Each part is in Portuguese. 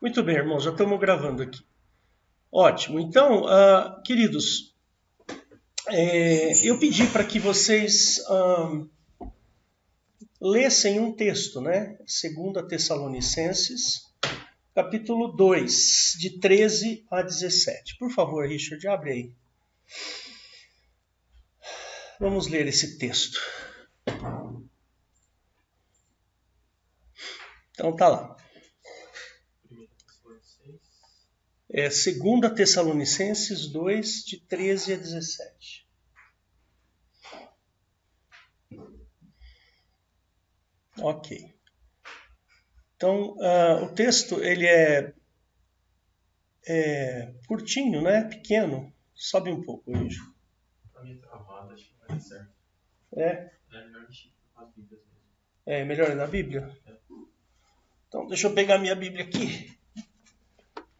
Muito bem, irmãos, já estamos gravando aqui. Ótimo. Então, queridos, eu pedi para que vocês lessem um texto, né? 2 Tessalonicenses, capítulo 2, de 13 a 17. Por favor, Richard, abre aí. Vamos ler esse texto. Então, tá lá. 2 Tessalonicenses 2, de 13 a 17. Ok. Então, o texto ele é curtinho, né? Pequeno. Sobe um pouco, Luiz. Tá meio travado, acho que não vai dar certo. É melhor mexer com as Bíblias mesmo. Melhor ir na Bíblia? Então, deixa eu pegar minha Bíblia aqui.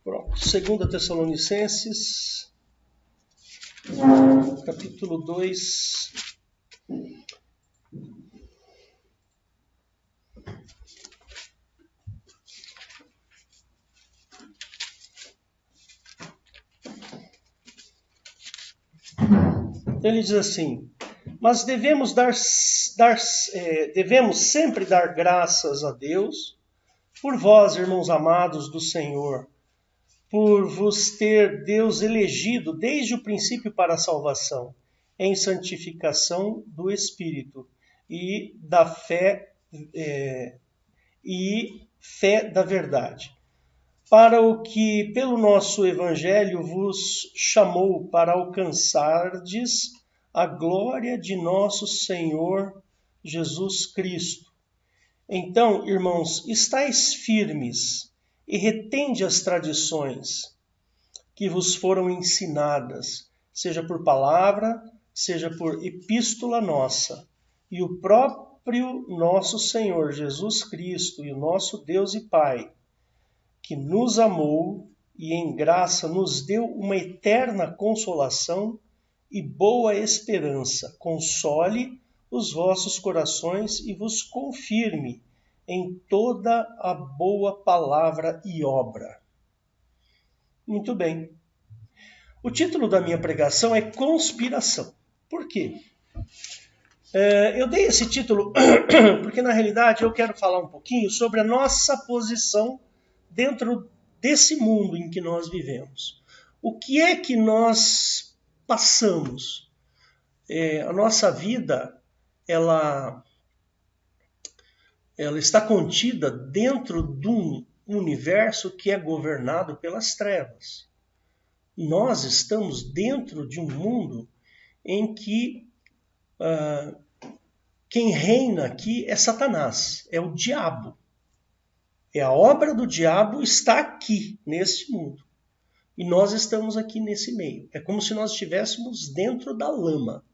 Pronto. 2 Tessalonicenses, capítulo 2. Ele diz assim: mas devemos sempre dar graças a Deus por vós, irmãos amados do Senhor, por vos ter Deus elegido desde o princípio para a salvação, em santificação do Espírito e da fé da verdade, para o que pelo nosso Evangelho vos chamou para alcançardes a glória de nosso Senhor Jesus Cristo. Então, irmãos, estais firmes e retende as tradições que vos foram ensinadas, seja por palavra, seja por epístola nossa, e o próprio nosso Senhor Jesus Cristo e o nosso Deus e Pai, que nos amou e em graça nos deu uma eterna consolação e boa esperança, console os vossos corações e vos confirme em toda a boa palavra e obra. Muito bem. O título da minha pregação é Conspiração. Por quê? Eu dei esse título porque, na realidade, eu quero falar um pouquinho sobre a nossa posição dentro desse mundo em que nós vivemos. O que é que nós passamos? A nossa vida, ela está contida dentro de um universo que é governado pelas trevas. Nós estamos dentro de um mundo em que quem reina aqui é Satanás, é o diabo. A obra do diabo está aqui, nesse mundo. E nós estamos aqui nesse meio. É como se nós estivéssemos dentro da lama.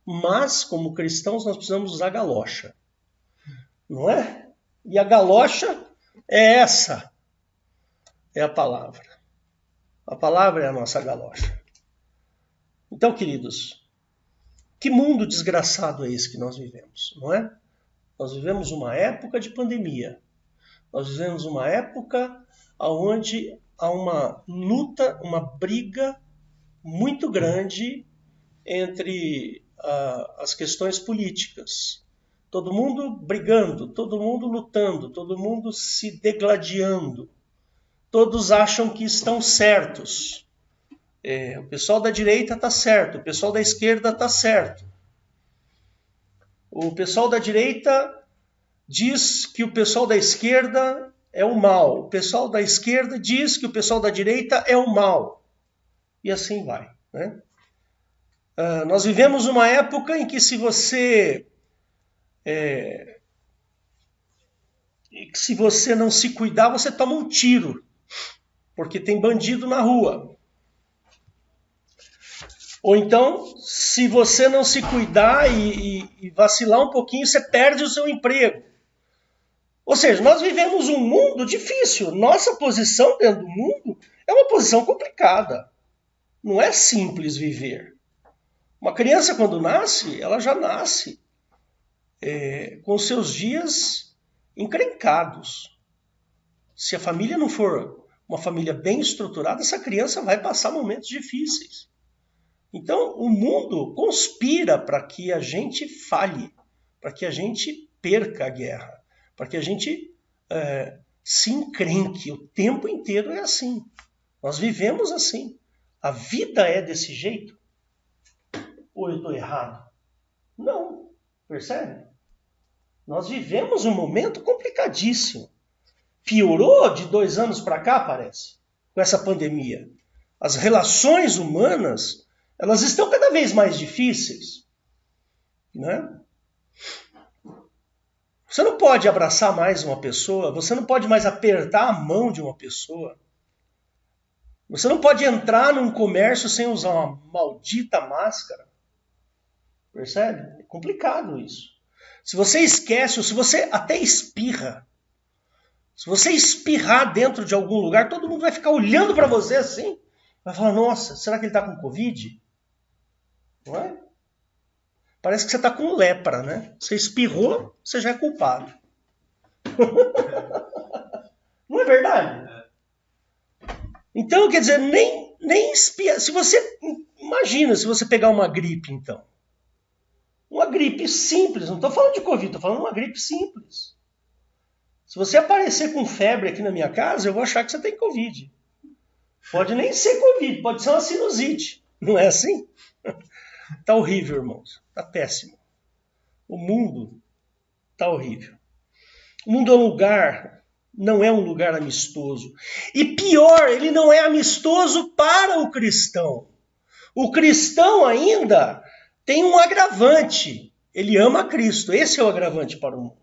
Mas, como cristãos, nós precisamos usar galocha. Não é? E a galocha é essa. É a palavra. A palavra é a nossa galocha. Então, queridos, que mundo desgraçado é esse que nós vivemos, não é? Nós vivemos uma época de pandemia. Nós vivemos uma época onde há uma luta, uma briga muito grande entre as questões políticas. Todo mundo brigando, todo mundo lutando, todo mundo se degladiando. Todos acham que estão certos. O pessoal da direita está certo, o pessoal da esquerda está certo. O pessoal da direita diz que o pessoal da esquerda é o mal. O pessoal da esquerda diz que o pessoal da direita é o mal. E assim vai, né? Nós vivemos uma época em que se você não se cuidar, você toma um tiro, porque tem bandido na rua. Ou então, se você não se cuidar e vacilar um pouquinho, você perde o seu emprego. Ou seja, nós vivemos um mundo difícil. Nossa posição dentro do mundo é uma posição complicada. Não é simples viver. Uma criança, quando nasce, ela já nasce com seus dias encrencados. Se a família não for uma família bem estruturada, essa criança vai passar momentos difíceis. Então, o mundo conspira para que a gente falhe, para que a gente perca a guerra, para que a gente se encrenque. O tempo inteiro é assim. Nós vivemos assim. A vida é desse jeito? Ou eu estou errado? Não. Percebe? Nós vivemos um momento complicadíssimo. Piorou de 2 anos para cá, parece, com essa pandemia. As relações humanas, elas estão cada vez mais difíceis, né? Você não pode abraçar mais uma pessoa, você não pode mais apertar a mão de uma pessoa. Você não pode entrar num comércio sem usar uma maldita máscara. Percebe? É complicado isso. Se você esquece, ou se você até espirra, se você espirrar dentro de algum lugar, todo mundo vai ficar olhando para você assim. Vai falar, nossa, será que ele está com Covid? Não é? Parece que você está com lepra, né? Você espirrou, você já é culpado. Não é verdade? Então, quer dizer, nem espirra. Se você, imagina se você pegar uma gripe, então. Uma gripe simples, não estou falando de Covid, estou falando de uma gripe simples. Se você aparecer com febre aqui na minha casa, eu vou achar que você tem Covid. Pode nem ser Covid, pode ser uma sinusite. Não é assim? Tá horrível, irmãos. Tá péssimo. O mundo tá horrível. O mundo é um lugar, não é um lugar amistoso. E pior, ele não é amistoso para o cristão. O cristão ainda tem um agravante. Ele ama Cristo. Esse é o agravante para o mundo.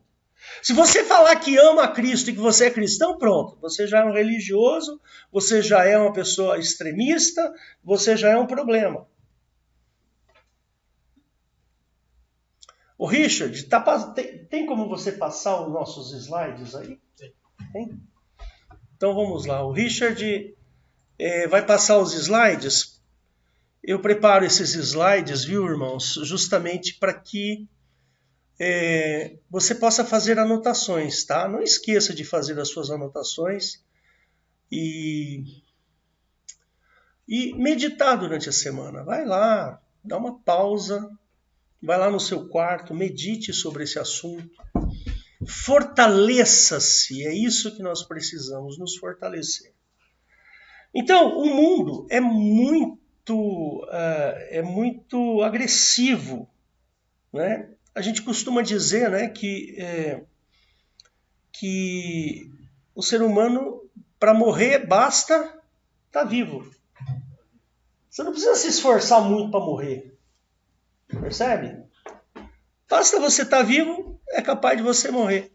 Se você falar que ama a Cristo e que você é cristão, pronto. Você já é um religioso, você já é uma pessoa extremista, você já é um problema. O Richard, tem como você passar os nossos slides aí? Tem? Então vamos lá. O Richard vai passar os slides. Eu preparo esses slides, viu, irmãos, justamente para que você possa fazer anotações, tá? Não esqueça de fazer as suas anotações e meditar durante a semana. Vai lá, dá uma pausa, vai lá no seu quarto, medite sobre esse assunto. Fortaleça-se, é isso que nós precisamos, nos fortalecer. Então, o mundo é muito agressivo, né? A gente costuma dizer, né, que o ser humano, para morrer, basta estar vivo. Você não precisa se esforçar muito para morrer. Percebe? Basta você estar vivo, é capaz de você morrer.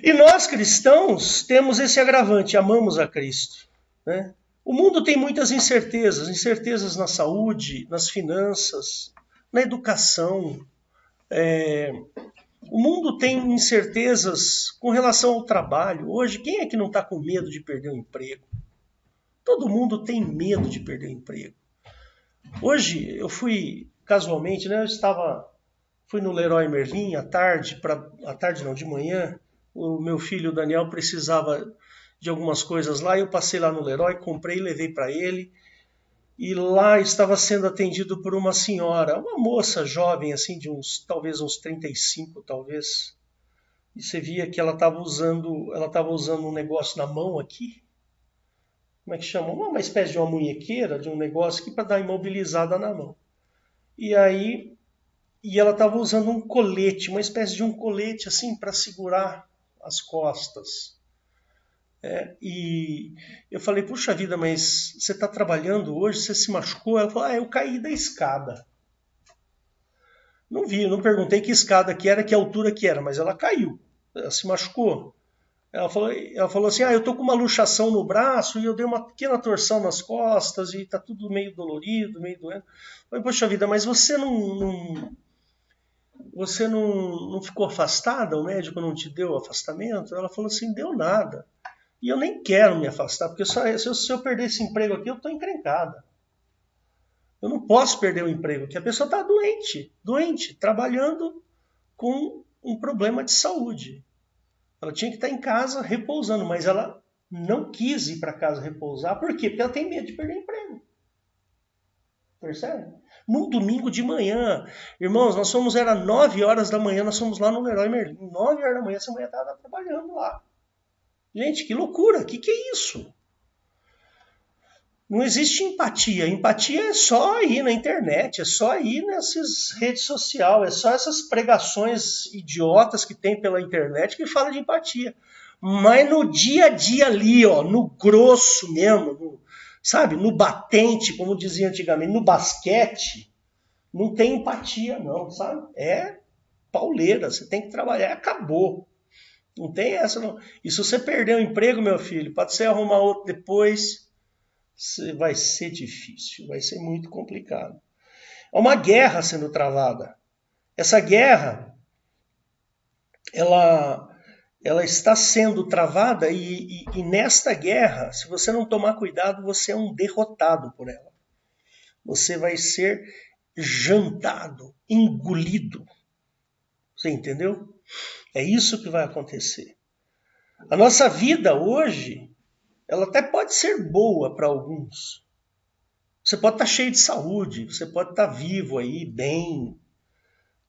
E nós, cristãos, temos esse agravante, amamos a Cristo, né? O mundo tem muitas incertezas, incertezas na saúde, nas finanças, na educação. O mundo tem incertezas com relação ao trabalho. Hoje, quem é que não está com medo de perder o emprego? Todo mundo tem medo de perder o emprego. Hoje, eu fui, casualmente, né, fui no Leroy Merlin de manhã. O meu filho Daniel precisava de algumas coisas lá. Eu passei lá no Leroy, comprei e levei para ele. E lá estava sendo atendido por uma senhora, uma moça jovem, assim, talvez uns 35, talvez. E você via que ela estava usando um negócio na mão aqui. Como é que chama? Uma espécie de uma munhequeira, de um negócio aqui para dar imobilizada na mão. E ela estava usando um colete, uma espécie de um colete, assim, para segurar as costas. E eu falei, puxa vida, mas você está trabalhando hoje, você se machucou? Ela falou, eu caí da escada. Não vi, não perguntei que escada que era, que altura que era, mas ela caiu, ela se machucou. Ela falou assim, eu tô com uma luxação no braço e eu dei uma pequena torção nas costas e tá tudo meio dolorido, meio doendo. Eu falei, poxa vida, mas você não ficou afastada? O médico não te deu afastamento? Ela falou assim, deu nada. E eu nem quero me afastar, porque se eu perder esse emprego aqui, eu estou encrencada. Eu não posso perder o emprego, porque a pessoa está doente, trabalhando com um problema de saúde. Ela tinha que estar em casa repousando, mas ela não quis ir para casa repousar. Por quê? Porque ela tem medo de perder o emprego. Percebe? Num domingo de manhã, irmãos, era 9 horas da manhã, nós fomos lá no Leroy Merlin. 9 horas da manhã, essa mulher estava trabalhando lá. Gente, que loucura, que é isso? Não existe empatia. Empatia é só aí na internet, é só aí nessas redes sociais, é só essas pregações idiotas que tem pela internet que falam de empatia. Mas no dia a dia ali, ó, no grosso mesmo, sabe, no batente, como dizia antigamente, no basquete, não tem empatia não, sabe? É pauleira, você tem que trabalhar, acabou. Não tem essa não. E se você perder o emprego, meu filho, pode ser arrumar outro depois, vai ser difícil, vai ser muito complicado. É uma guerra sendo travada. Essa guerra, ela está sendo travada e nesta guerra, se você não tomar cuidado, você é um derrotado por ela. Você vai ser jantado, engolido. Você entendeu? É isso que vai acontecer. A nossa vida hoje, ela até pode ser boa para alguns. Você pode estar cheio de saúde, você pode estar vivo aí, bem,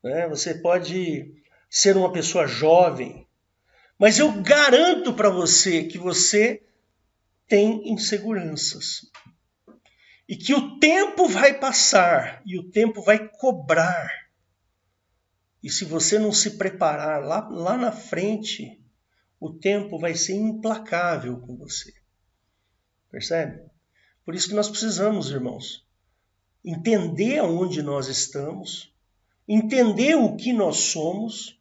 né? Você pode ser uma pessoa jovem. Mas eu garanto para você que você tem inseguranças. E que o tempo vai passar e o tempo vai cobrar. E se você não se preparar lá na frente, o tempo vai ser implacável com você. Percebe? Por isso que nós precisamos, irmãos, entender aonde nós estamos, entender o que nós somos,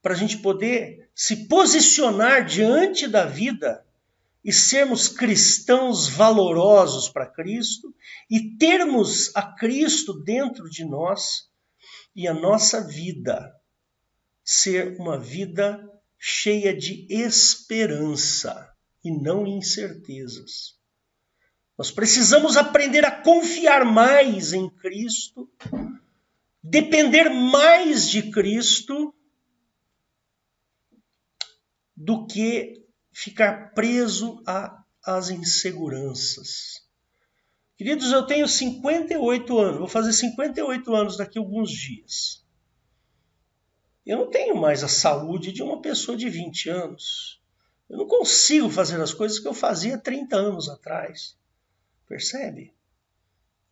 para a gente poder se posicionar diante da vida e sermos cristãos valorosos para Cristo e termos a Cristo dentro de nós e a nossa vida ser uma vida cheia de esperança e não incertezas. Nós precisamos aprender a confiar mais em Cristo, depender mais de Cristo, do que ficar preso às inseguranças. Queridos, eu tenho 58 anos, vou fazer 58 anos daqui a alguns dias. Eu não tenho mais a saúde de uma pessoa de 20 anos. Eu não consigo fazer as coisas que eu fazia 30 anos atrás. Percebe?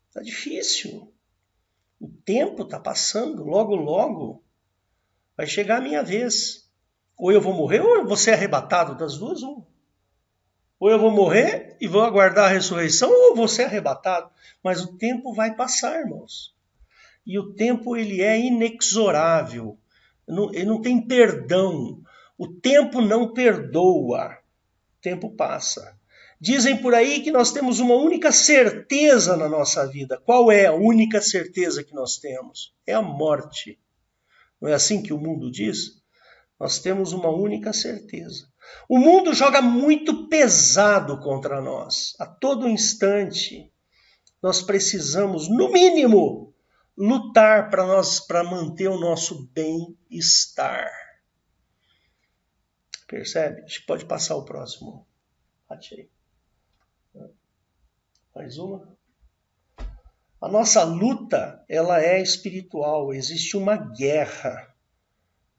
Está difícil. O tempo está passando, logo, logo vai chegar a minha vez. Ou eu vou morrer, ou eu vou ser arrebatado, das duas, uma. Ou eu vou morrer e vou aguardar a ressurreição, ou eu vou ser arrebatado. Mas o tempo vai passar, irmãos. E o tempo, ele é inexorável. Ele não tem perdão. O tempo não perdoa. O tempo passa. Dizem por aí que nós temos uma única certeza na nossa vida. Qual é a única certeza que nós temos? É a morte. Não é assim que o mundo diz? Nós temos uma única certeza. O mundo joga muito pesado contra nós. A todo instante, nós precisamos, no mínimo, lutar para manter o nosso bem-estar. Percebe? A gente pode passar o próximo. Achei. Mais uma. A nossa luta, ela é espiritual. Existe uma guerra.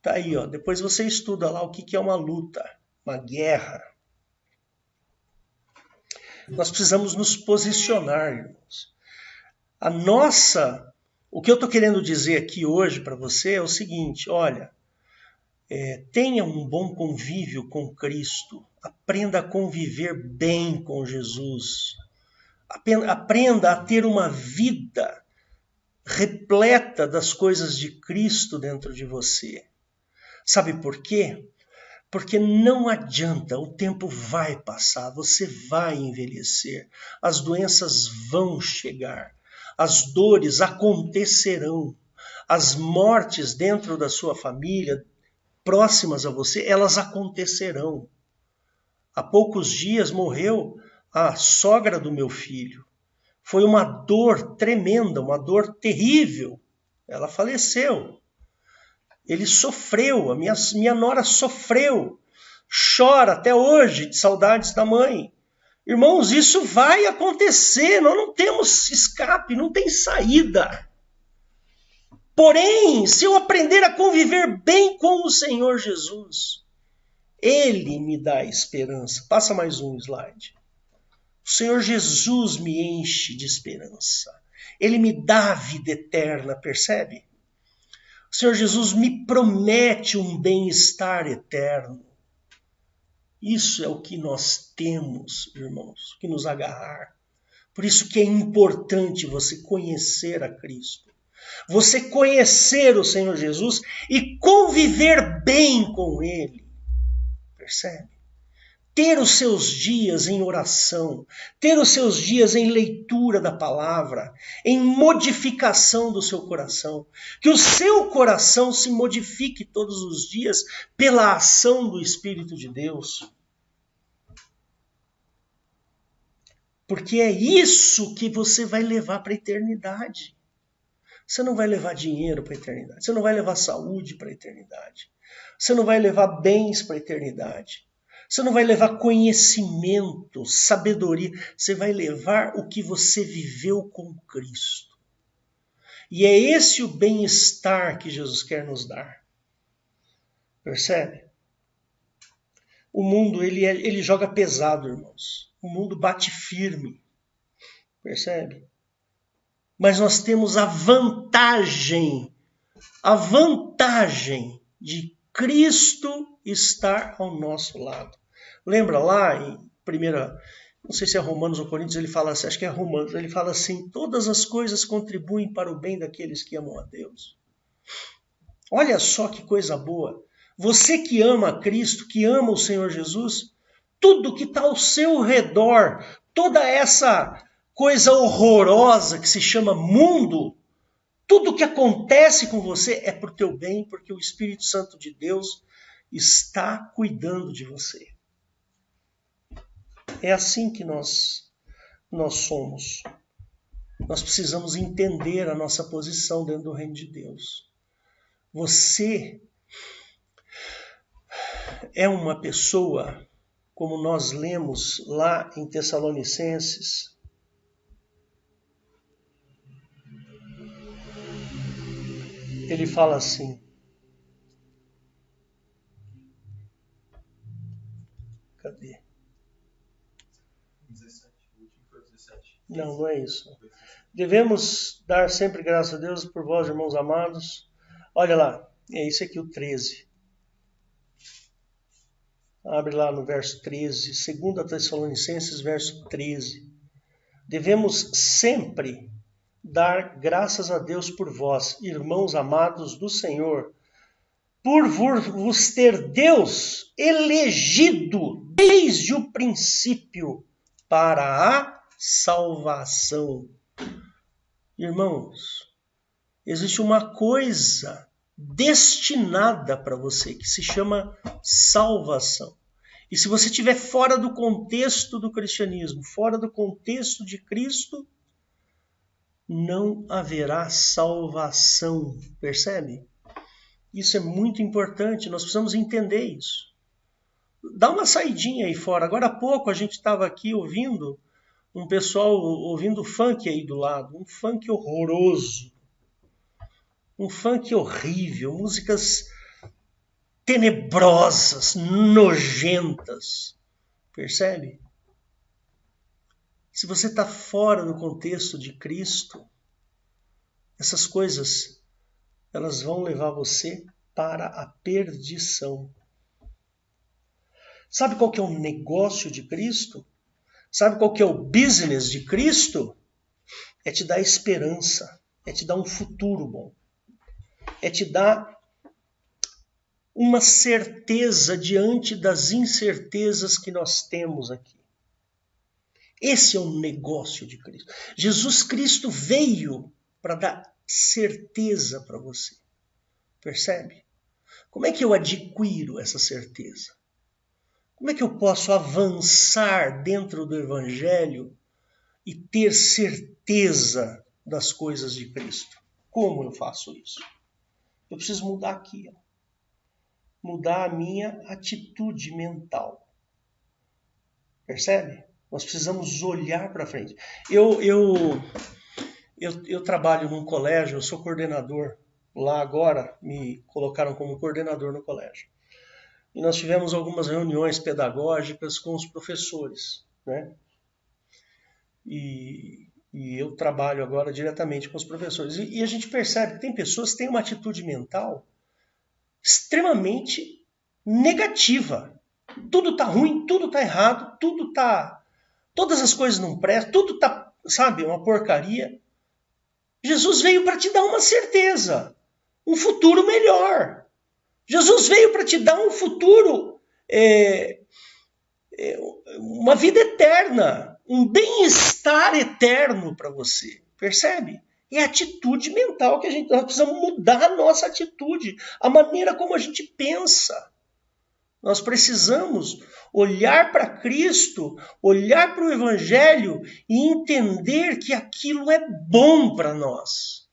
Tá aí, ó. Depois você estuda lá o que é uma luta, uma guerra. Nós precisamos nos posicionar, irmãos. O que eu estou querendo dizer aqui hoje para você é o seguinte, olha, tenha um bom convívio com Cristo, aprenda a conviver bem com Jesus, aprenda a ter uma vida repleta das coisas de Cristo dentro de você. Sabe por quê? Porque não adianta, o tempo vai passar, você vai envelhecer, as doenças vão chegar, as dores acontecerão, as mortes dentro da sua família, próximas a você, elas acontecerão. Há poucos dias morreu a sogra do meu filho. Foi uma dor tremenda, uma dor terrível. Ela faleceu. Ele sofreu, a minha nora sofreu. chora até hoje de saudades da mãe. Irmãos, isso vai acontecer, nós não temos escape, não tem saída. Porém, se eu aprender a conviver bem com o Senhor Jesus, Ele me dá esperança. Passa mais um slide. O Senhor Jesus me enche de esperança. Ele me dá a vida eterna, percebe? O Senhor Jesus me promete um bem-estar eterno. Isso é o que nós temos, irmãos, que nos agarrar. Por isso que é importante você conhecer a Cristo. Você conhecer o Senhor Jesus e conviver bem com Ele. Percebe? Ter os seus dias em oração, ter os seus dias em leitura da palavra, em modificação do seu coração. Que o seu coração se modifique todos os dias pela ação do Espírito de Deus. Porque é isso que você vai levar para a eternidade. Você não vai levar dinheiro para a eternidade. Você não vai levar saúde para a eternidade. Você não vai levar bens para a eternidade. Você não vai levar conhecimento, sabedoria. Você vai levar o que você viveu com Cristo. E é esse o bem-estar que Jesus quer nos dar. Percebe? O mundo, ele joga pesado, irmãos. O mundo bate firme. Percebe? Mas nós temos a vantagem de Cristo estar ao nosso lado. Lembra lá em não sei se é Romanos ou Coríntios, ele fala assim, acho que é Romanos, ele fala assim, todas as coisas contribuem para o bem daqueles que amam a Deus. Olha só que coisa boa. Você que ama a Cristo, que ama o Senhor Jesus, tudo que está ao seu redor, toda essa coisa horrorosa que se chama mundo, tudo que acontece com você é por teu bem, porque o Espírito Santo de Deus está cuidando de você. É assim que nós somos. Nós precisamos entender a nossa posição dentro do reino de Deus. Você é uma pessoa, como nós lemos lá em Tessalonicenses, ele fala assim, cadê? 17, o último foi 17. Não é isso. Devemos dar sempre graças a Deus por vós, irmãos amados. Olha lá, é isso aqui o 13. Abre lá no verso 13, 2 Tessalonicenses, verso 13. Devemos sempre dar graças a Deus por vós, irmãos amados do Senhor, por vos ter Deus elegido desde o princípio para a salvação. Irmãos, existe uma coisa destinada para você que se chama salvação. E se você estiver fora do contexto do cristianismo, fora do contexto de Cristo, não haverá salvação. Percebe? Isso é muito importante, nós precisamos entender isso. Dá uma saidinha aí fora. Agora há pouco a gente estava aqui ouvindo um pessoal ouvindo funk aí do lado, um funk horroroso, um funk horrível, músicas tenebrosas, nojentas. Percebe? Se você está fora do contexto de Cristo, essas coisas, elas vão levar você para a perdição. Sabe qual que é o negócio de Cristo? Sabe qual que é o business de Cristo? É te dar esperança, é te dar um futuro bom, é te dar uma certeza diante das incertezas que nós temos aqui. Esse é o negócio de Cristo. Jesus Cristo veio para dar certeza para você. Percebe? Como é que eu adquiro essa certeza? Como é que eu posso avançar dentro do Evangelho e ter certeza das coisas de Cristo? Como eu faço isso? Eu preciso mudar aqui. mudar a minha atitude mental. Percebe? Nós precisamos olhar para frente. Eu trabalho num colégio, eu sou coordenador. Lá agora me colocaram como coordenador no colégio. E nós tivemos algumas reuniões pedagógicas com os professores, né? E eu trabalho agora diretamente com os professores. E a gente percebe que tem pessoas que têm uma atitude mental extremamente negativa. Tudo está ruim, tudo está errado, todas as coisas não prestam, tudo está, sabe, uma porcaria. Jesus veio para te dar uma certeza, um futuro melhor. Jesus veio para te dar um futuro, uma vida eterna, um bem-estar eterno para você. Percebe? É a atitude mental que nós precisamos mudar a nossa atitude, a maneira como a gente pensa. Nós precisamos olhar para Cristo, olhar para o Evangelho e entender que aquilo é bom para nós.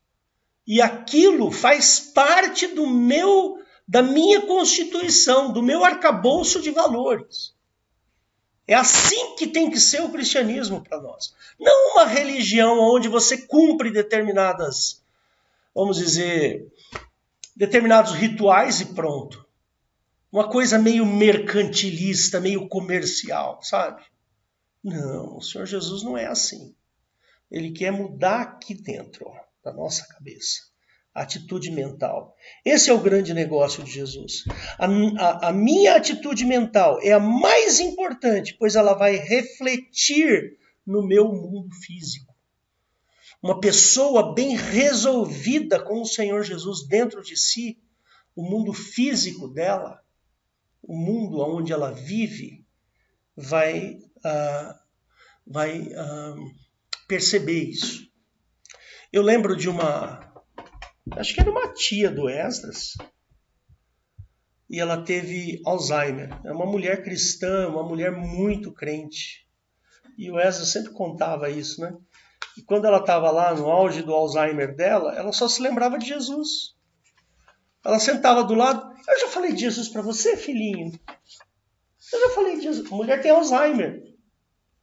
E aquilo faz parte da minha constituição, do meu arcabouço de valores. É assim que tem que ser o cristianismo para nós. Não uma religião onde você cumpre determinados rituais e pronto. Uma coisa meio mercantilista, meio comercial, sabe? Não, o Senhor Jesus não é assim. Ele quer mudar aqui dentro, da nossa cabeça. A atitude mental. Esse é o grande negócio de Jesus. A minha atitude mental é a mais importante, pois ela vai refletir no meu mundo físico. Uma pessoa bem resolvida com o Senhor Jesus dentro de si, o mundo físico dela, o mundo onde ela vive, vai perceber isso. Eu lembro de acho que era uma tia do Esdras, e ela teve Alzheimer. É uma mulher cristã, uma mulher muito crente. E o Esdras sempre contava isso, né? E quando ela estava lá no auge do Alzheimer dela, ela só se lembrava de Jesus. Ela sentava do lado. Eu já falei de Jesus para você, filhinho? Eu já falei de Jesus. A mulher tem Alzheimer.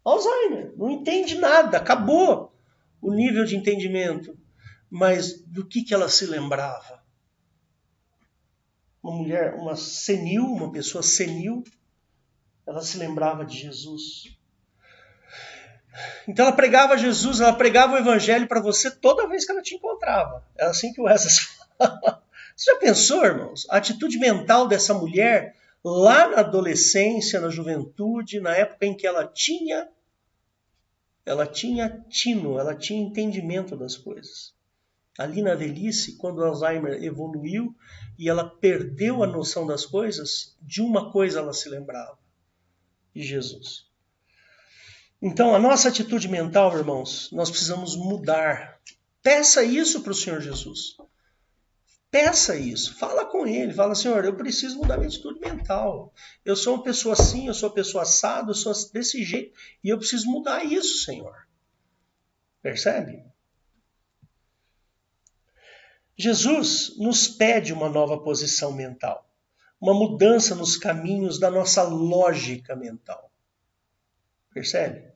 Alzheimer. Não entende nada. Acabou o nível de entendimento. Mas do que ela se lembrava? Uma pessoa senil, ela se lembrava de Jesus. Então ela pregava Jesus, ela pregava o evangelho para você toda vez que ela te encontrava. É assim que o Esdras fala. Você já pensou, irmãos? A atitude mental dessa mulher, lá na adolescência, na juventude, na época em que ela tinha tino, ela tinha entendimento das coisas. Ali na velhice, quando o Alzheimer evoluiu e ela perdeu a noção das coisas, de uma coisa ela se lembrava: de Jesus. Então, a nossa atitude mental, irmãos, nós precisamos mudar. Peça isso para o Senhor Jesus. Peça isso. Fala com Ele. Fala: Senhor, eu preciso mudar minha atitude mental. Eu sou uma pessoa assim, eu sou uma pessoa assada, eu sou desse jeito. E eu preciso mudar isso, Senhor. Percebe? Jesus nos pede uma nova posição mental. Uma mudança nos caminhos da nossa lógica mental. Percebe?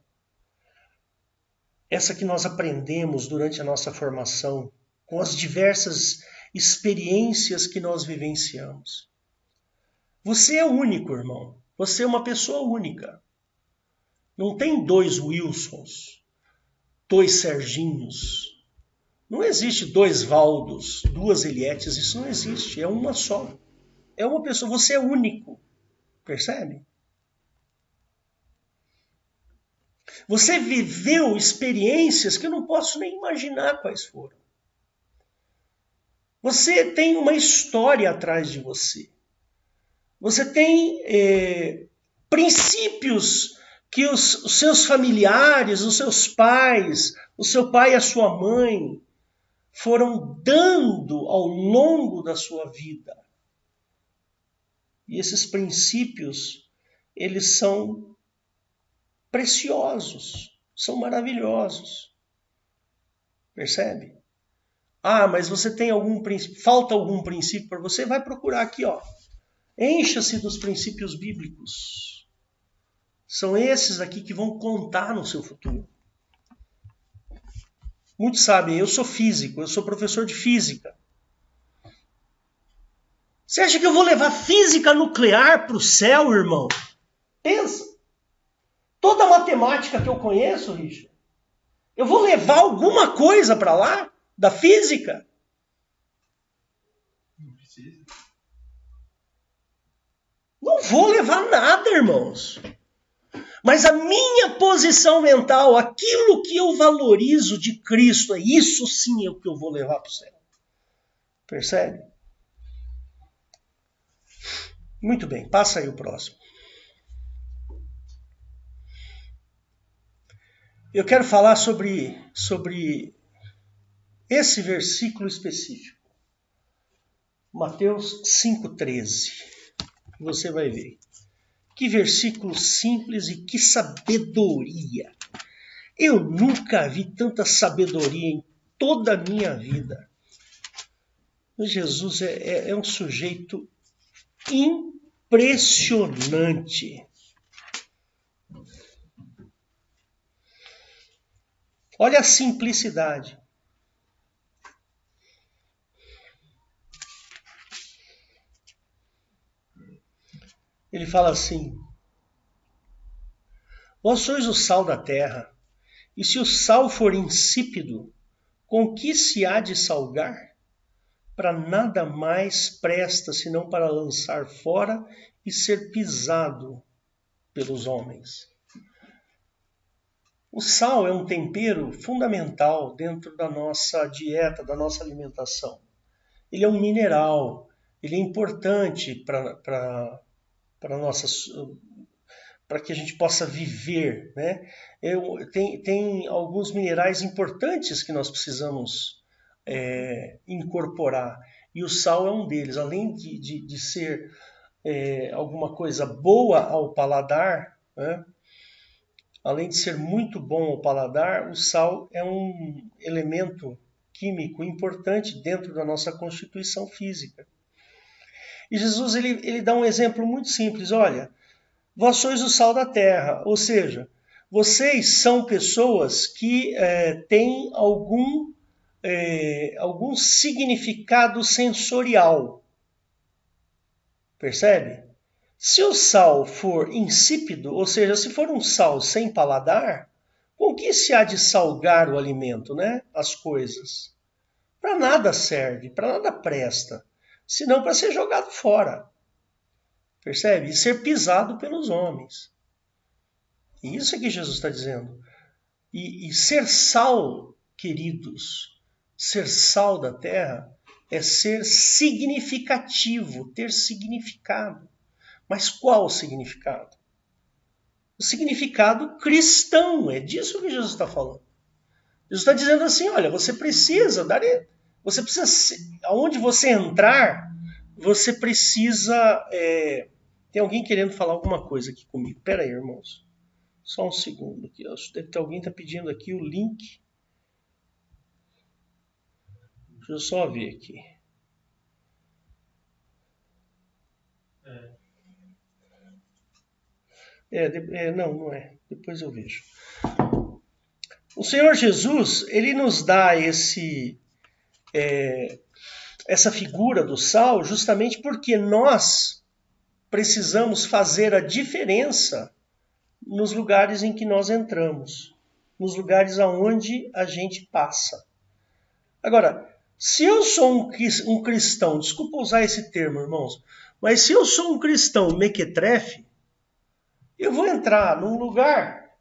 Essa que nós aprendemos durante a nossa formação, com as diversas experiências que nós vivenciamos. Você é único, irmão. Você é uma pessoa única. Não tem dois Wilsons, dois Serginhos. Não existe dois Valdos, duas Elietes. Isso não existe. É uma só. É uma pessoa. Você é único. Percebe? Você viveu experiências que eu não posso nem imaginar quais foram. Você tem uma história atrás de você. Você tem princípios que os seus familiares, os seus pais, o seu pai e a sua mãe foram dando ao longo da sua vida. E esses princípios, eles são preciosos, são maravilhosos. Percebe? Ah, mas você tem algum princípio, falta algum princípio para você? Vai procurar aqui, ó. Encha-se dos princípios bíblicos. São esses aqui que vão contar no seu futuro. Muitos sabem, eu sou físico, eu sou professor de física. Você acha que eu vou levar física nuclear para o céu, irmão? Pensa. Toda a matemática que eu conheço, Richard, eu vou levar alguma coisa para lá da física? Não precisa. Não vou levar nada, irmãos. Mas a minha posição mental, aquilo que eu valorizo de Cristo, é isso sim é o que eu vou levar para o céu. Percebe? Muito bem, passa aí o próximo. Eu quero falar sobre esse versículo específico. Mateus 5,13. Você vai ver. Que versículo simples e que sabedoria. Eu nunca vi tanta sabedoria em toda a minha vida. Jesus é um sujeito impressionante. Olha a simplicidade. Ele fala assim: vós sois o sal da terra, e se o sal for insípido, com que se há de salgar? Para nada mais presta senão para lançar fora e ser pisado pelos homens. O sal é um tempero fundamental dentro da nossa dieta, da nossa alimentação. Ele é um mineral, ele é importante para que a gente possa viver, né? Tem alguns minerais importantes que nós precisamos incorporar, e o sal é um deles. Além de ser alguma coisa boa ao paladar, né? Além de ser muito bom ao paladar, o sal é um elemento químico importante dentro da nossa constituição física. E Jesus ele dá um exemplo muito simples. Olha, vós sois o sal da terra, ou seja, vocês são pessoas que têm algum significado sensorial. Percebe? Se o sal for insípido, ou seja, se for um sal sem paladar, com que se há de salgar o alimento, né? As coisas? Para nada serve, para nada presta, senão para ser jogado fora. Percebe? E ser pisado pelos homens. E isso é que Jesus está dizendo. E ser sal, queridos, ser sal da terra é ser significativo, ter significado. Mas qual o significado? O significado cristão, é disso que Jesus está falando. Jesus está dizendo assim, olha, você precisa, aonde você entrar, você precisa... Tem alguém querendo falar alguma coisa aqui comigo. Espera aí, irmãos. Só um segundo aqui. Deve ter alguém está pedindo aqui o link. Deixa eu só ver aqui. Não é. Depois eu vejo. O Senhor Jesus, ele nos dá essa figura do sal justamente porque nós precisamos fazer a diferença nos lugares em que nós entramos, nos lugares aonde a gente passa. Agora, se eu sou um cristão, desculpa usar esse termo, irmãos, mas se eu sou um cristão mequetrefe, eu vou entrar num lugar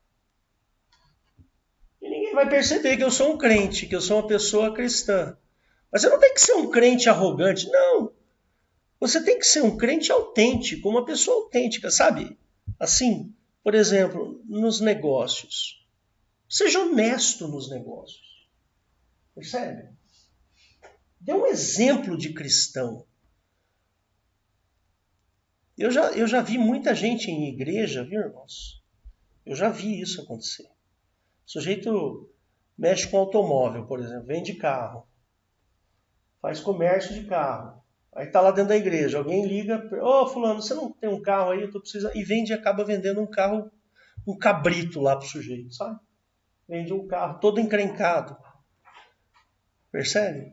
e ninguém vai perceber que eu sou um crente, que eu sou uma pessoa cristã. Mas você não tem que ser um crente arrogante, não. Você tem que ser um crente autêntico, uma pessoa autêntica, sabe? Assim, por exemplo, nos negócios. Seja honesto nos negócios. Percebe? Dê um exemplo de cristão. Eu já vi muita gente em igreja, viu, irmãos? Eu já vi isso acontecer. O sujeito mexe com automóvel, por exemplo, vende carro, faz comércio de carro. Aí tá lá dentro da igreja, alguém liga, ô fulano, você não tem um carro aí, eu tô precisando. E vende e acaba vendendo um carro, um cabrito lá pro sujeito, sabe? Vende um carro todo encrencado. Percebe?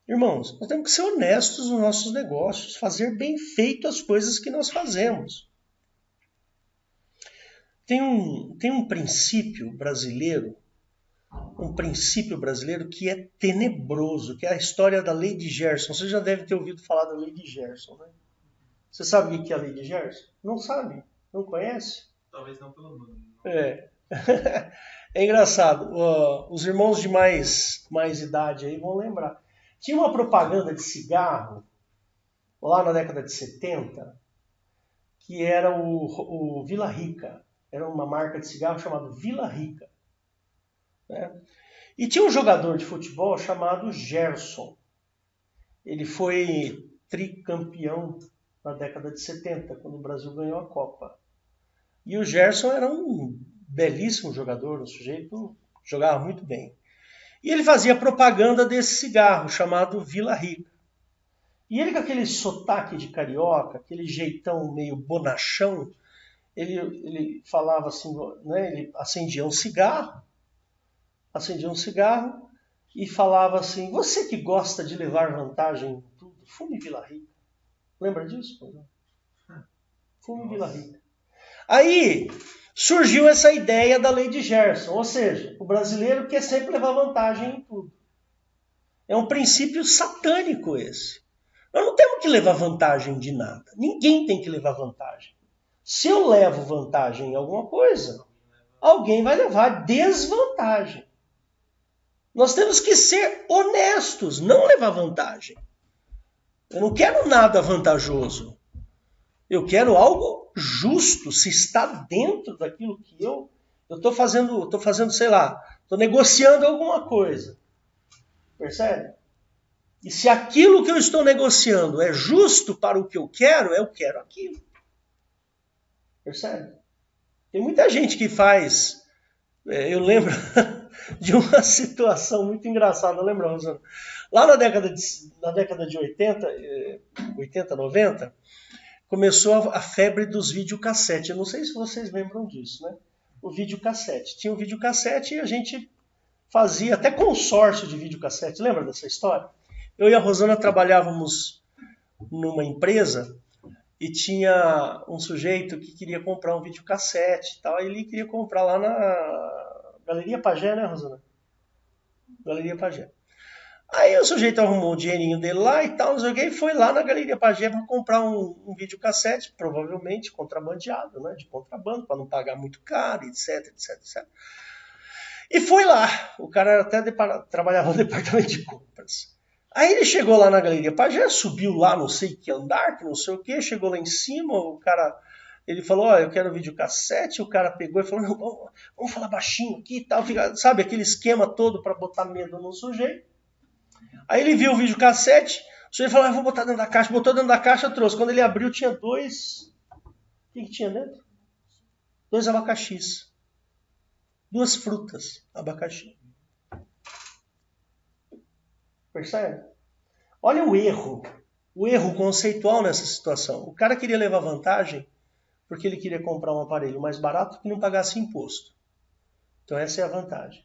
Irmãos, nós temos que ser honestos nos nossos negócios, fazer bem feito as coisas que nós fazemos. Tem um princípio brasileiro que é tenebroso, que é a história da Lei de Gerson. Você já deve ter ouvido falar da Lei de Gerson, né? Você sabe o que é a Lei de Gerson? Não sabe? Não conhece? Talvez não pelo nome. É. É engraçado. Os irmãos de mais idade aí vão lembrar. Tinha uma propaganda de cigarro, lá na década de 70, que era o Vila Rica. Era uma marca de cigarro chamada Vila Rica. Né? E tinha um jogador de futebol chamado Gerson. Ele foi tricampeão na década de 70, quando o Brasil ganhou a Copa. E o Gerson era um belíssimo jogador, um sujeito que jogava muito bem. E ele fazia propaganda desse cigarro chamado Vila Rica. E ele com aquele sotaque de carioca, aquele jeitão meio bonachão, ele falava assim, né? Ele acendia um cigarro e falava assim, você que gosta de levar vantagem em tudo, fume Vila Rica. Lembra disso? Fume Vila Rica. Aí surgiu essa ideia da Lei de Gerson, ou seja, o brasileiro quer sempre levar vantagem em tudo. É um princípio satânico esse. Nós não temos que levar vantagem de nada. Ninguém tem que levar vantagem. Se eu levo vantagem em alguma coisa, alguém vai levar desvantagem. Nós temos que ser honestos, não levar vantagem. Eu não quero nada vantajoso. Eu quero algo justo, se está dentro daquilo que eu estou fazendo, sei lá, estou negociando alguma coisa. Percebe? E se aquilo que eu estou negociando é justo para o que eu quero aquilo. Percebe? Tem muita gente que faz... Eu lembro de uma situação muito engraçada, lembra, Rosana? Lá na década de 80, 90, começou a febre dos videocassetes. Eu não sei se vocês lembram disso, né? O videocassete. Tinha um videocassete e a gente fazia até consórcio de videocassete. Lembra dessa história? Eu e a Rosana trabalhávamos numa empresa e tinha um sujeito que queria comprar um videocassete e tal. E ele queria comprar lá na Galeria Pagé, né, Rosana? Galeria Pagé. Aí o sujeito arrumou o dinheirinho dele lá e tal, não sei o que, e foi lá na Galeria Pagé para comprar um videocassete, provavelmente contrabandeado, né, de contrabando, para não pagar muito caro, etc, etc, etc. E foi lá, o cara até trabalhava no departamento de compras. Aí ele chegou lá na Galeria Pagé, subiu lá não sei que andar, que não sei o que, chegou lá em cima, o cara... Ele falou, eu quero videocassete, o cara pegou e falou, não, vamos falar baixinho aqui e tal, sabe, aquele esquema todo para botar medo no sujeito. Aí ele viu o videocassete, o sujeito falou, vou botar dentro da caixa, botou dentro da caixa, trouxe. Quando ele abriu, tinha dois... O que tinha dentro? 2 abacaxis. 2 frutas, abacaxi. Percebe? Olha o erro conceitual nessa situação. O cara queria levar vantagem porque ele queria comprar um aparelho mais barato que não pagasse imposto. Então essa é a vantagem.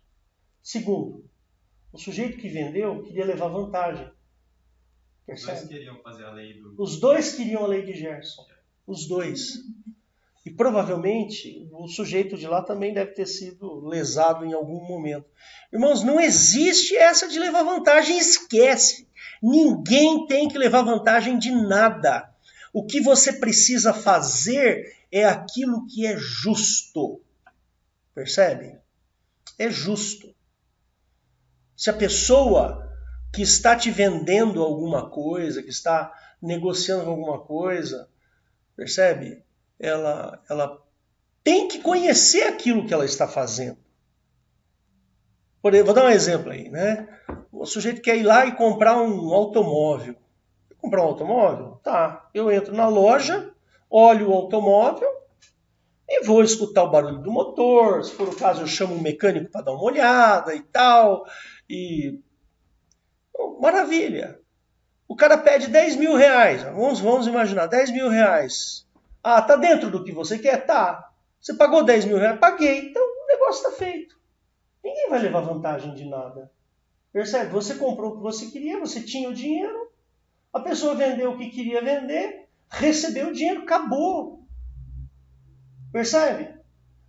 Segundo, o sujeito que vendeu queria levar vantagem. Percebe? Os dois queriam fazer a lei do... Os dois queriam a lei de Gerson. Os dois. E provavelmente o sujeito de lá também deve ter sido lesado em algum momento. Irmãos, não existe essa de levar vantagem, esquece. Ninguém tem que levar vantagem de nada. O que você precisa fazer é aquilo que é justo. Percebe? É justo. Se a pessoa que está te vendendo alguma coisa, que está negociando alguma coisa, percebe? Ela tem que conhecer aquilo que ela está fazendo. Vou dar um exemplo aí, né? O sujeito quer ir lá e comprar um automóvel. Quer comprar um automóvel? Tá. Eu entro na loja, olho o automóvel e vou escutar o barulho do motor. Se for o caso, eu chamo um mecânico para dar uma olhada e tal. E... Maravilha. O cara pede 10 mil reais. Vamos imaginar, 10 mil reais. Ah, tá dentro do que você quer? Tá. Você pagou 10 mil reais? Paguei. Então o negócio está feito. Ninguém vai levar vantagem de nada. Percebe? Você comprou o que você queria, você tinha o dinheiro, a pessoa vendeu o que queria vender, recebeu o dinheiro, acabou. Percebe?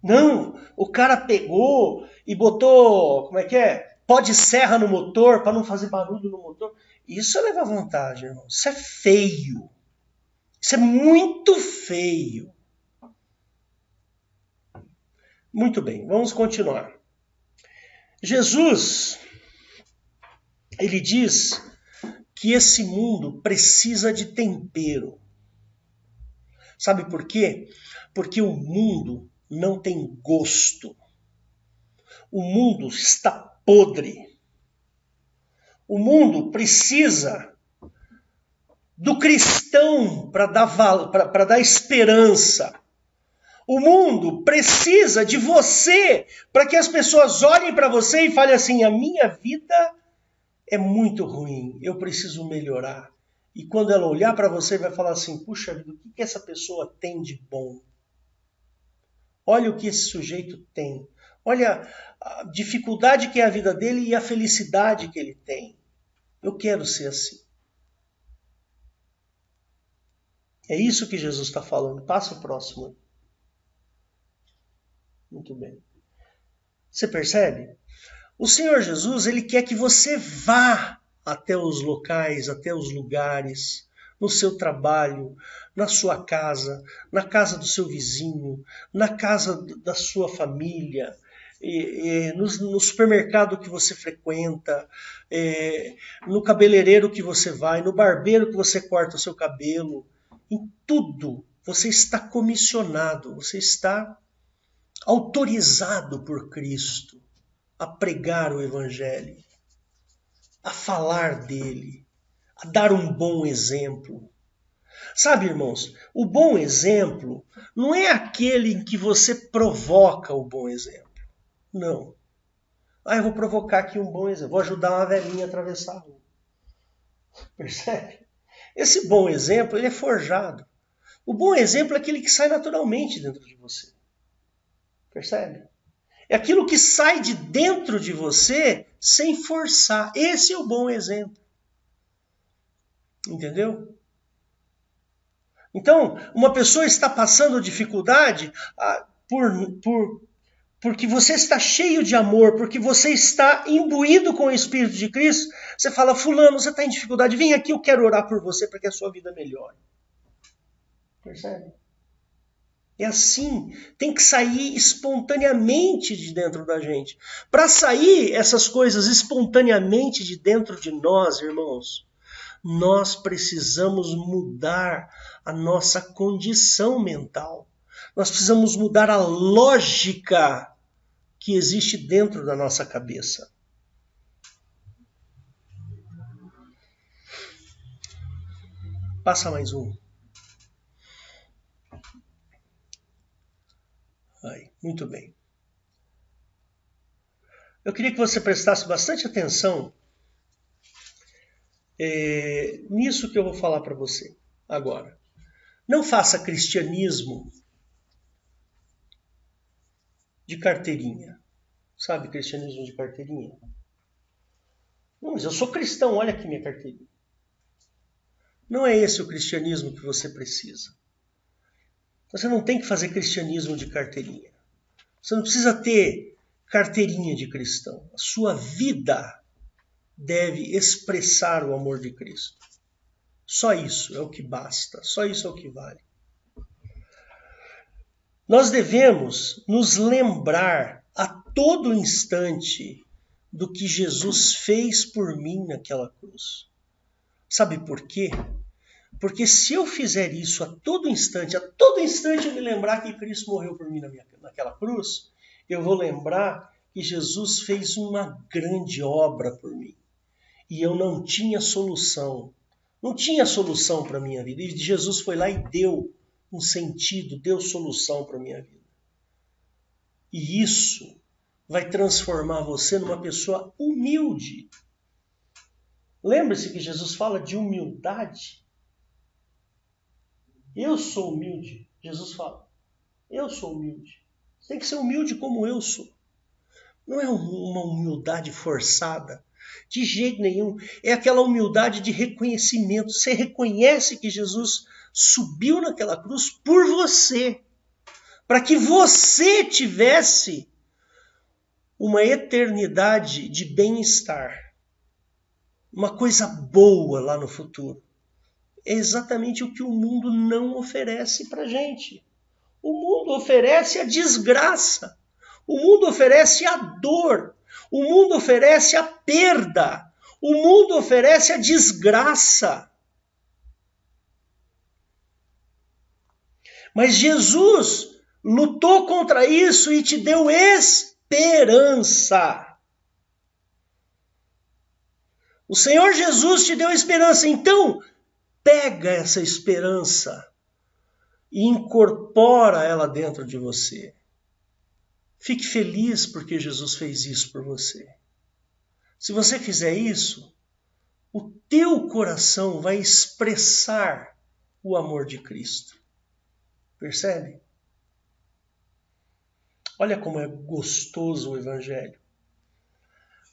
Não, o cara pegou e botou, como é que é? Pó de serra no motor para não fazer barulho no motor. Isso é levar vantagem, irmão. Isso é feio. Isso é muito feio. Muito bem, vamos continuar. Jesus, ele diz que esse mundo precisa de tempero. Sabe por quê? Porque o mundo não tem gosto. O mundo está podre. O mundo precisa do cristão para dar esperança. O mundo precisa de você para que as pessoas olhem para você e falem assim: a minha vida é muito ruim, eu preciso melhorar. E quando ela olhar para você, vai falar assim: puxa vida, o que essa pessoa tem de bom? Olha o que esse sujeito tem. Olha a dificuldade que é a vida dele e a felicidade que ele tem. Eu quero ser assim. É isso que Jesus está falando. Passa o próximo. Muito bem. Você percebe? O Senhor Jesus, ele quer que você vá até os locais, até os lugares, no seu trabalho, na sua casa, na casa do seu vizinho, na casa da sua família, no supermercado que você frequenta, no cabeleireiro que você vai, no barbeiro que você corta o seu cabelo. Em tudo você está comissionado, você está autorizado por Cristo a pregar o Evangelho, a falar dele, a dar um bom exemplo. Sabe, irmãos, o bom exemplo não é aquele em que você provoca o bom exemplo. Não. Ah, eu vou provocar aqui um bom exemplo. Vou ajudar uma velhinha a atravessar a rua. Percebe? Esse bom exemplo, ele é forjado. O bom exemplo é aquele que sai naturalmente dentro de você. Percebe? É aquilo que sai de dentro de você sem forçar. Esse é o bom exemplo. Entendeu? Então, uma pessoa está passando dificuldade porque você está cheio de amor, porque você está imbuído com o Espírito de Cristo. Você fala: fulano, você está em dificuldade, vem aqui, eu quero orar por você para que a sua vida melhore. Percebe? É assim, tem que sair espontaneamente de dentro da gente. Para sair essas coisas espontaneamente de dentro de nós, irmãos, nós precisamos mudar a nossa condição mental. Nós precisamos mudar a lógica que existe dentro da nossa cabeça. Passa mais um. Muito bem. Eu queria que você prestasse bastante atenção nisso que eu vou falar para você agora. Não faça cristianismo de carteirinha. Sabe, cristianismo de carteirinha? Não, mas eu sou cristão, olha aqui minha carteirinha. Não é esse o cristianismo que você precisa. Você não tem que fazer cristianismo de carteirinha. Você não precisa ter carteirinha de cristão. A sua vida deve expressar o amor de Cristo. Só isso é o que basta. Só isso é o que vale. Nós devemos nos lembrar a todo instante do que Jesus fez por mim naquela cruz. Sabe por quê? Porque se eu fizer isso a todo instante eu me lembrar que Cristo morreu por mim naquela cruz, eu vou lembrar que Jesus fez uma grande obra por mim. E eu não tinha solução. Não tinha solução para a minha vida. E Jesus foi lá e deu um sentido, deu solução para a minha vida. E isso vai transformar você numa pessoa humilde. Lembre-se que Jesus fala de humildade. Eu sou humilde. Jesus fala, eu sou humilde. Você tem que ser humilde como eu sou. Não é uma humildade forçada. De jeito nenhum. É aquela humildade de reconhecimento. Você reconhece que Jesus subiu naquela cruz por você. Para que você tivesse uma eternidade de bem-estar. Uma coisa boa lá no futuro. É exatamente o que o mundo não oferece para a gente. O mundo oferece a desgraça. O mundo oferece a dor. O mundo oferece a perda. O mundo oferece a desgraça. Mas Jesus lutou contra isso e te deu esperança. O Senhor Jesus te deu esperança. Então, pega essa esperança e incorpora ela dentro de você. Fique feliz porque Jesus fez isso por você. Se você fizer isso, o teu coração vai expressar o amor de Cristo. Percebe? Olha como é gostoso o Evangelho.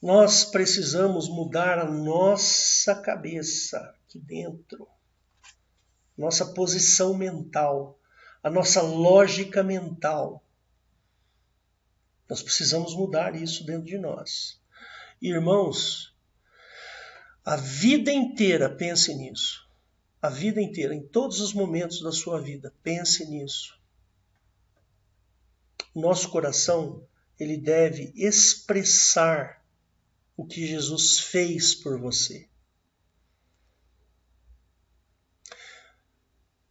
Nós precisamos mudar a nossa cabeça aqui dentro. Nossa posição mental. A nossa lógica mental. Nós precisamos mudar isso dentro de nós. Irmãos, a vida inteira pense nisso. A vida inteira, em todos os momentos da sua vida, pense nisso. Nosso coração, ele deve expressar o que Jesus fez por você.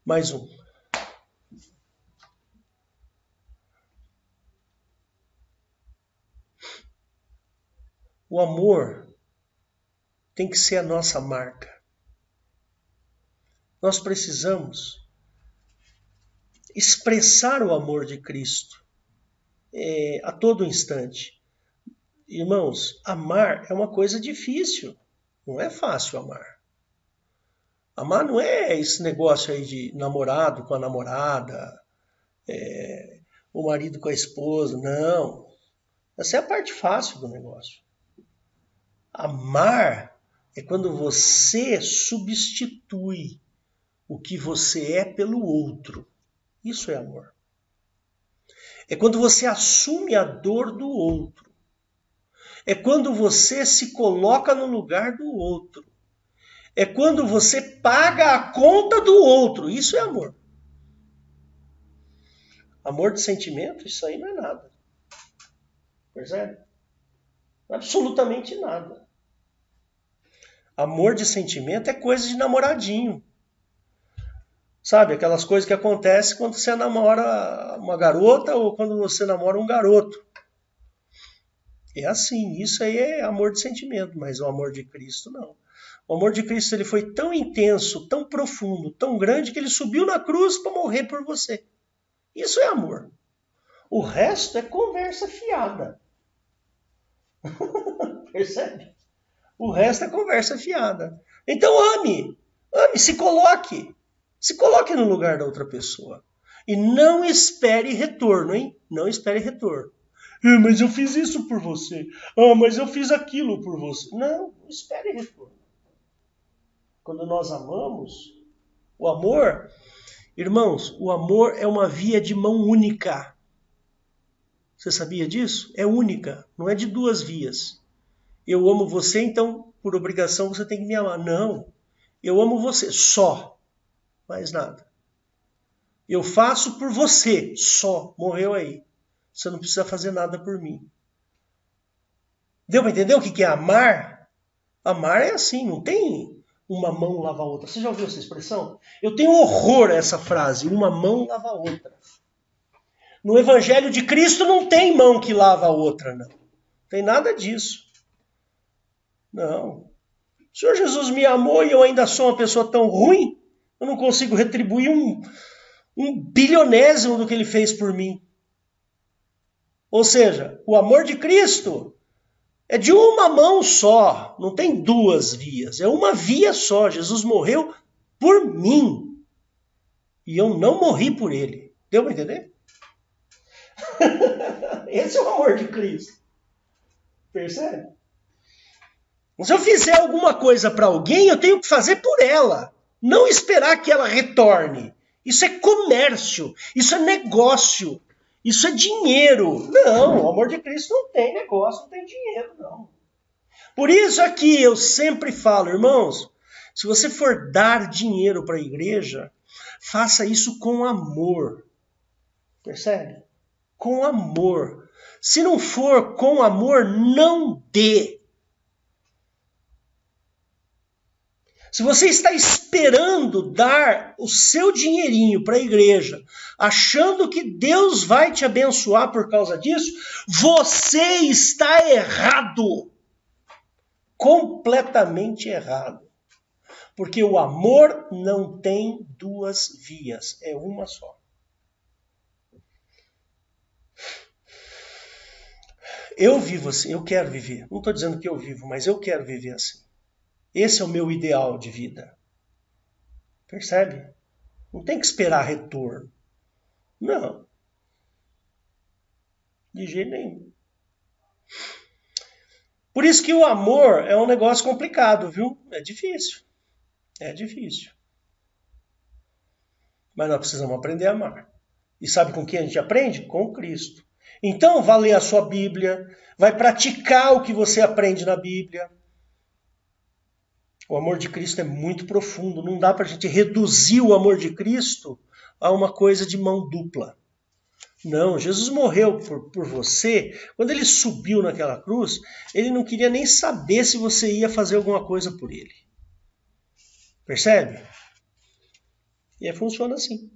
Mais um. O amor tem que ser a nossa marca. Nós precisamos expressar o amor de Cristo a todo instante. Irmãos, amar é uma coisa difícil. Não é fácil amar. Amar não é esse negócio aí de namorado com a namorada, o marido com a esposa. Não. Essa é a parte fácil do negócio. Amar é quando você substitui o que você é pelo outro. Isso é amor. É quando você assume a dor do outro. É quando você se coloca no lugar do outro. É quando você paga a conta do outro. Isso é amor. Amor de sentimento, isso aí não é nada. Percebe? Absolutamente nada. Amor de sentimento é coisa de namoradinho. Sabe, aquelas coisas que acontecem quando você namora uma garota ou quando você namora um garoto. É assim, isso aí é amor de sentimento, mas o amor de Cristo não. O amor de Cristo ele foi tão intenso, tão profundo, tão grande que ele subiu na cruz para morrer por você. Isso é amor. O resto é conversa fiada. Percebe? O resto é conversa fiada. Então ame, se coloque. Se coloque no lugar da outra pessoa. E não espere retorno, hein? Não espere retorno. Mas eu fiz isso por você. Mas eu fiz aquilo por você. Não espere retorno. Quando nós amamos, o amor, irmãos, o amor é uma via de mão única. Você sabia disso? É única, não é de duas vias. Eu amo você, então, por obrigação, você tem que me amar. Não, eu amo você, só. Mais nada. Eu faço por você, só. Morreu aí. Você não precisa fazer nada por mim. Deu para entender o que é amar? Amar é assim, não tem uma mão lava a outra. Você já ouviu essa expressão? Eu tenho horror a essa frase, uma mão lava a outra. No Evangelho de Cristo não tem mão que lava a outra, não. Não tem nada disso. Não. O Senhor Jesus me amou e eu ainda sou uma pessoa tão ruim, eu não consigo retribuir um bilionésimo do que ele fez por mim. Ou seja, o amor de Cristo É de uma mão só, não tem duas vias, é uma via só. Jesus morreu por mim e eu não morri por ele. Deu para entender? Esse é o amor de Cristo. Percebe? Se eu fizer alguma coisa para alguém, eu tenho que fazer por ela. Não esperar que ela retorne. Isso é comércio, isso é negócio, isso é dinheiro. Não, o amor de Cristo não tem negócio, não tem dinheiro, não. Por isso aqui eu sempre falo, irmãos, se você for dar dinheiro para a igreja, faça isso com amor. Percebe? Com amor. Se não for com amor, não dê. Se você está esperando dar o seu dinheirinho para a igreja, achando que Deus vai te abençoar por causa disso, você está errado. Completamente errado. Porque o amor não tem duas vias, é uma só. Eu vivo assim, eu quero viver. Não estou dizendo que eu vivo, mas eu quero viver assim. Esse é o meu ideal de vida. Percebe? Não tem que esperar retorno. Não. De jeito nenhum. Por isso que o amor é um negócio complicado, viu? É difícil. É difícil. Mas nós precisamos aprender a amar. E sabe com quem a gente aprende? Com Cristo. Então, vá ler a sua Bíblia, vai praticar o que você aprende na Bíblia. O amor de Cristo é muito profundo. Não dá para a gente reduzir o amor de Cristo a uma coisa de mão dupla. Não, Jesus morreu por você. Quando ele subiu naquela cruz, ele não queria nem saber se você ia fazer alguma coisa por ele. Percebe? E aí funciona assim.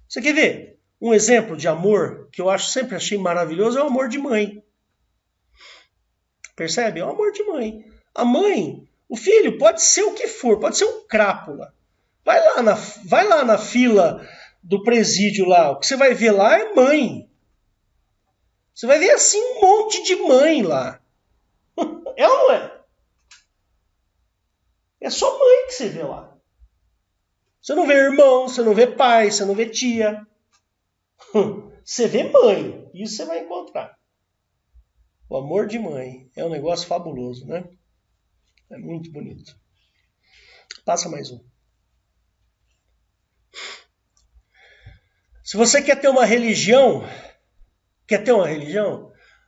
Você quer ver? Um exemplo de amor que eu sempre achei maravilhoso é o amor de mãe. Percebe? É o amor de mãe. A mãe, o filho pode ser o que for, pode ser um crápula. Vai lá na fila do presídio lá, o que você vai ver lá é mãe. Você vai ver assim um monte de mãe lá. É ou não é? É só mãe que você vê lá. Você não vê irmão, você não vê pai, você não vê tia. Você vê mãe. Isso você vai encontrar. O amor de mãe é um negócio fabuloso, né? É muito bonito. Passa mais um. Se você quer ter uma religião,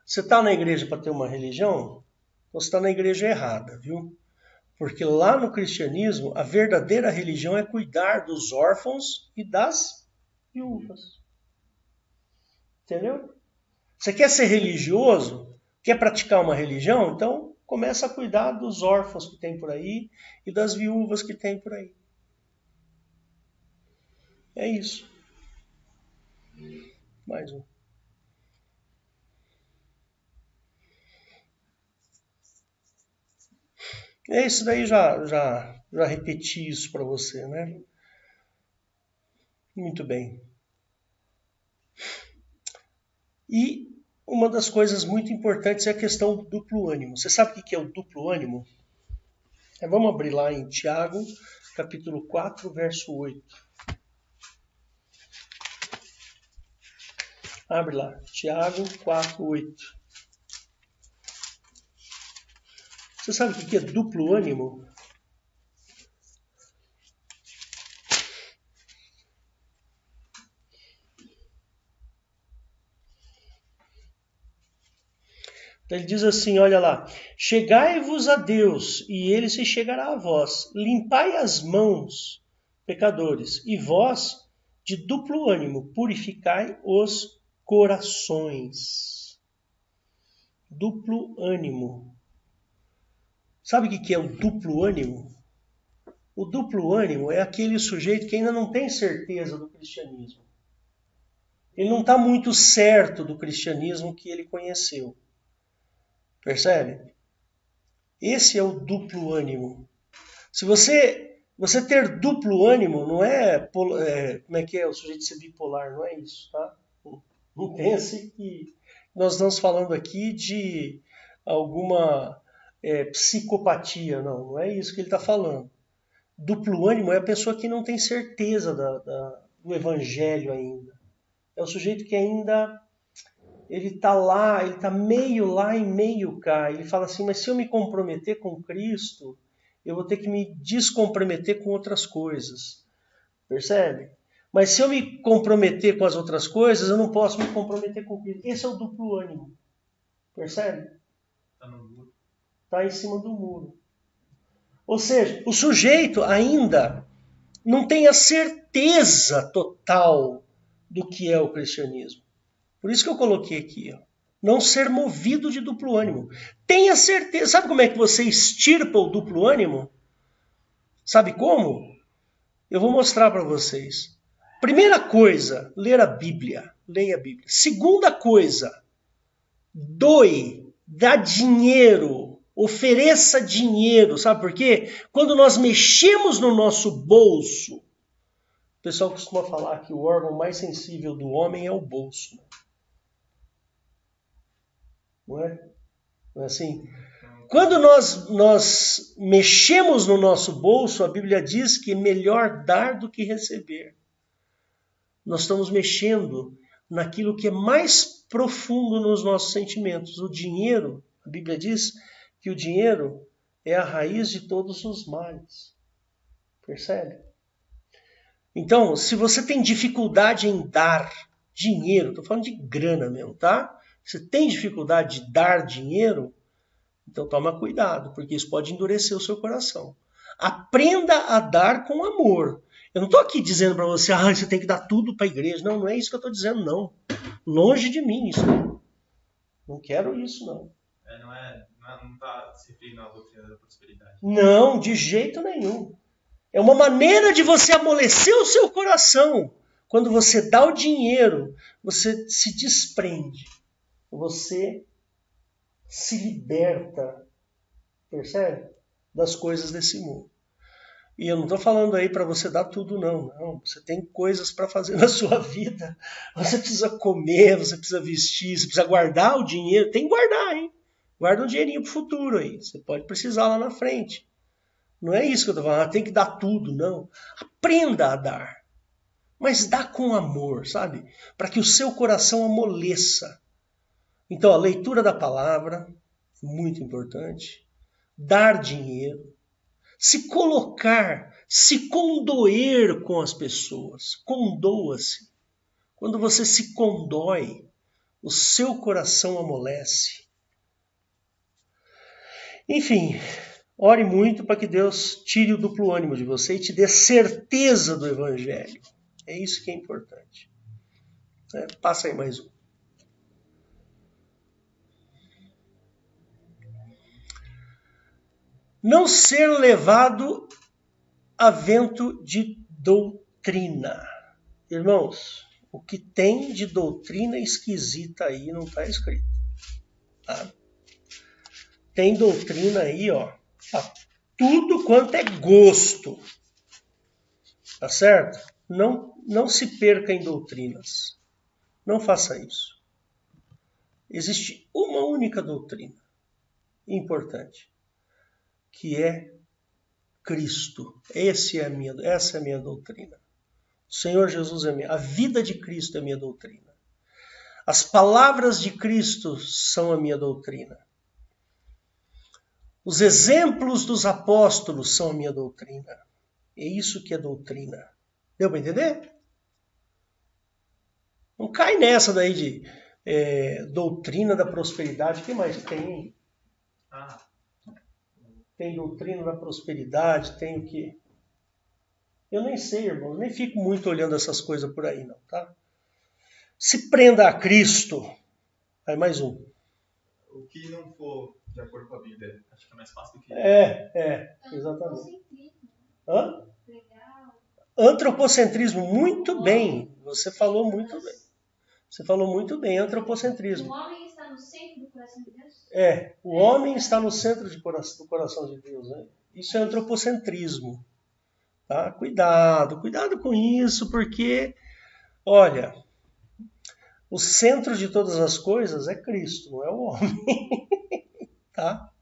você está na igreja para ter uma religião, você está na igreja errada, viu? Porque lá no cristianismo, a verdadeira religião é cuidar dos órfãos e das viúvas. Entendeu? Você quer ser religioso? Quer praticar uma religião? Então começa a cuidar dos órfãos que tem por aí e das viúvas que tem por aí. É isso. Mais um. É isso daí, já repeti isso para você, né? Muito bem. E uma das coisas muito importantes é a questão do duplo ânimo. Você sabe o que é o duplo ânimo? Vamos abrir lá em Tiago, capítulo 4, verso 8. Abre lá, Tiago 4, 8. Você sabe o que é duplo ânimo? Ele diz assim, olha lá, chegai-vos a Deus, e ele se chegará a vós. Limpai as mãos, pecadores, e vós, de duplo ânimo, purificai os corações. Duplo ânimo. Sabe o que é o duplo ânimo? O duplo ânimo é aquele sujeito que ainda não tem certeza do cristianismo. Ele não está muito certo do cristianismo que ele conheceu. Percebe? Esse é o duplo ânimo. Se você ter duplo ânimo, não como é que é o sujeito ser bipolar, não é isso, tá? Não pense que nós estamos falando aqui alguma psicopatia. Não é isso que ele está falando. Duplo ânimo é a pessoa que não tem certeza do evangelho ainda. É o sujeito que ainda ele está lá, ele está meio lá e meio cá. Ele fala assim, mas se eu me comprometer com Cristo, eu vou ter que me descomprometer com outras coisas. Percebe? Mas se eu me comprometer com as outras coisas, eu não posso me comprometer com Cristo. Esse é o duplo ânimo. Percebe? Está no muro. Está em cima do muro. Ou seja, o sujeito ainda não tem a certeza total do que é o cristianismo. Por isso que eu coloquei aqui, ó, não ser movido de duplo ânimo. Tenha certeza. Sabe como é que você extirpa o duplo ânimo? Sabe como? Eu vou mostrar para vocês. Primeira coisa, ler a Bíblia. Leia a Bíblia. Segunda coisa, doe, dá dinheiro, ofereça dinheiro. Sabe por quê? Quando nós mexemos no nosso bolso, o pessoal costuma falar que o órgão mais sensível do homem é o bolso. Não é? Não é assim? Quando nós mexemos no nosso bolso, a Bíblia diz que é melhor dar do que receber. Nós estamos mexendo naquilo que é mais profundo nos nossos sentimentos. O dinheiro, a Bíblia diz que o dinheiro é a raiz de todos os males. Percebe? Então, se você tem dificuldade em dar dinheiro, estou falando de grana mesmo, tá? Você tem dificuldade de dar dinheiro, então toma cuidado, porque isso pode endurecer o seu coração. Aprenda a dar com amor. Eu não estou aqui dizendo para você, você tem que dar tudo para a igreja. Não, não é isso que eu estou dizendo, não. Longe de mim isso. Não quero isso, não. Não está se referindo à doutrina da prosperidade. Não, de jeito nenhum. É uma maneira de você amolecer o seu coração. Quando você dá o dinheiro, você se desprende. Você se liberta, percebe? Das coisas desse mundo. E eu não estou falando aí para você dar tudo, não. Não, você tem coisas para fazer na sua vida. Você precisa comer, você precisa vestir, você precisa guardar o dinheiro. Tem que guardar, hein? Guarda um dinheirinho para o futuro aí. Você pode precisar lá na frente. Não é isso que eu estou falando. Tem que dar tudo, não. Aprenda a dar. Mas dá com amor, sabe? Para que o seu coração amoleça. Então, a leitura da palavra, muito importante. Dar dinheiro. Se colocar, se condoer com as pessoas. Condoa-se. Quando você se condói, o seu coração amolece. Enfim, ore muito para que Deus tire o duplo ânimo de você e te dê certeza do Evangelho. É isso que é importante. Passa aí mais um. Não ser levado a vento de doutrina. Irmãos, o que tem de doutrina esquisita aí não está escrito. Tá? Tem doutrina aí, ó, tudo quanto é gosto. Tá certo? Não se perca em doutrinas. Não faça isso. Existe uma única doutrina importante, que é Cristo. Essa é a minha doutrina. O Senhor Jesus é a minha. A vida de Cristo é a minha doutrina. As palavras de Cristo são a minha doutrina. Os exemplos dos apóstolos são a minha doutrina. É isso que é doutrina. Deu para entender? Não cai nessa daí de doutrina da prosperidade. O que mais tem? Tem doutrina da prosperidade, tem o quê? Eu nem sei, irmão. Nem fico muito olhando essas coisas por aí, não, tá? Se prenda a Cristo. Aí mais um. O que não for de acordo com a Bíblia, acho que é mais fácil do que... Exatamente. Hã? Antropocentrismo, muito bem. Você falou muito bem. Você falou muito bem, antropocentrismo. O homem está no centro do coração de Deus? O homem está no centro do coração de Deus. Né? Isso é antropocentrismo. Tá? Cuidado com isso, porque, olha, o centro de todas as coisas é Cristo, não é o homem. tá?